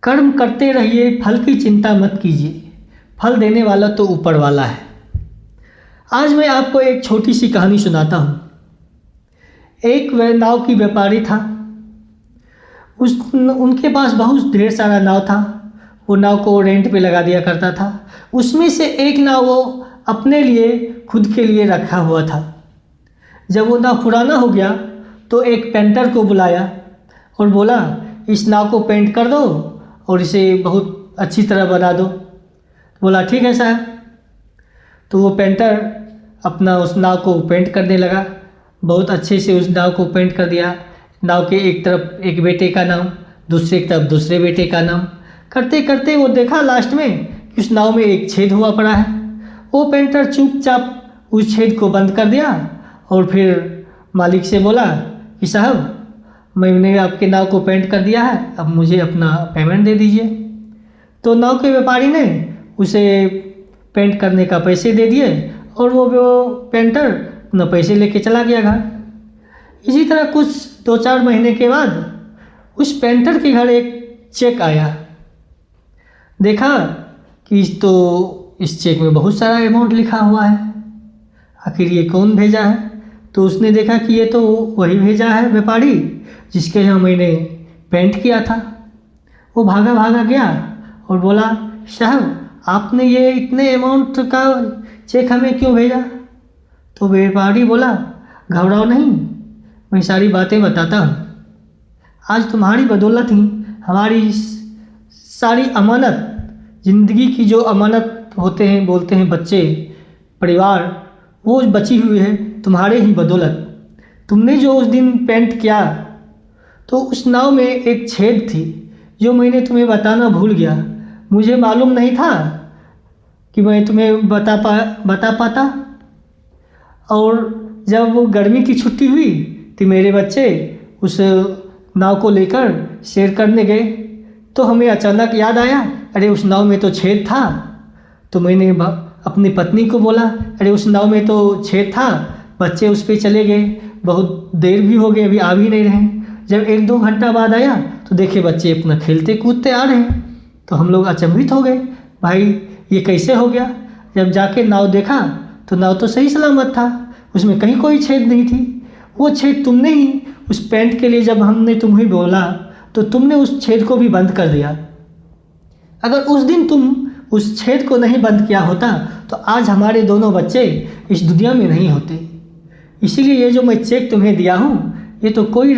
कर्म करते रहिए, फल की चिंता मत कीजिए, फल देने वाला तो ऊपर वाला है। आज मैं आपको एक छोटी सी कहानी सुनाता हूँ। एक नाव की व्यापारी था। उनके पास बहुत ढेर सारा नाव था। वो नाव को रेंट पे लगा दिया करता था। उसमें से एक नाव वो अपने लिए, खुद के लिए रखा हुआ था। जब वो नाव पुराना हो गया तो एक पेंटर को बुलाया और बोला, इस नाव को पेंट कर दो और इसे बहुत अच्छी तरह बना दो। बोला, ठीक है साहब। तो वो पेंटर अपना उस नाव को पेंट करने लगा। बहुत अच्छे से उस नाव को पेंट कर दिया। नाव के एक तरफ एक बेटे का नाम, दूसरे की तरफ दूसरे बेटे का नाम। करते करते वो देखा लास्ट में कि उस नाव में एक छेद हुआ पड़ा है। वो पेंटर चुपचाप उस छेद को बंद कर दिया और फिर मालिक से बोला कि साहब, मैंने आपके नाव को पेंट कर दिया है, अब मुझे अपना पेमेंट दे दीजिए। तो नाव के व्यापारी ने उसे पेंट करने का पैसे दे दिए और वो पेंटर अपना पैसे लेके चला गया घर। इसी तरह कुछ 2-4 महीने के बाद उस पेंटर के घर एक चेक आया। देखा कि इस चेक में बहुत सारा अमाउंट लिखा हुआ है। आखिर ये कौन भेजा है? तो उसने देखा कि ये तो वही भेजा है व्यापारी जिसके यहाँ मैंने पेंट किया था। वो भागा भागा गया और बोला, साहब, आपने ये इतने अमाउंट का चेक हमें क्यों भेजा? तो व्यापारी बोला, घबराओ नहीं, मैं सारी बातें बताता हूँ। आज तुम्हारी बदौलत ही हमारी सारी अमानत, ज़िंदगी की जो अमानत होते हैं, बोलते हैं बच्चे, परिवार, वो बची हुई है तुम्हारे ही बदौलत। तुमने जो उस दिन पेंट किया तो उस नाव में एक छेद थी जो मैंने तुम्हें बताना भूल गया। मुझे मालूम नहीं था कि मैं तुम्हें बता पाता। और जब वो गर्मी की छुट्टी हुई तो मेरे बच्चे उस नाव को लेकर सैर करने गए तो हमें अचानक याद आया, अरे उस नाव में तो छेद था। तो मैंने अपनी पत्नी को बोला, अरे उस नाव में तो छेद था, बच्चे उस पर चले गए, बहुत देर भी हो गई, अभी आ भी नहीं रहे। जब 1-2 घंटा बाद आया तो देखे बच्चे अपना खेलते कूदते आ रहे हैं। तो हम लोग अचंभित हो गए, भाई ये कैसे हो गया? जब जाके नाव देखा तो नाव तो सही सलामत था, उसमें कहीं कोई छेद नहीं थी। वो छेद तुमने ही उस पेंट के लिए, जब हमने तुम्हें बोला तो तुमने उस छेद को भी बंद कर दिया। अगर उस दिन तुम उस छेद को नहीं बंद किया होता तो आज हमारे दोनों बच्चे इस दुनिया में नहीं होते। इसीलिए ये जो मैं चेक तुम्हें दिया हूँ, ये तो कोई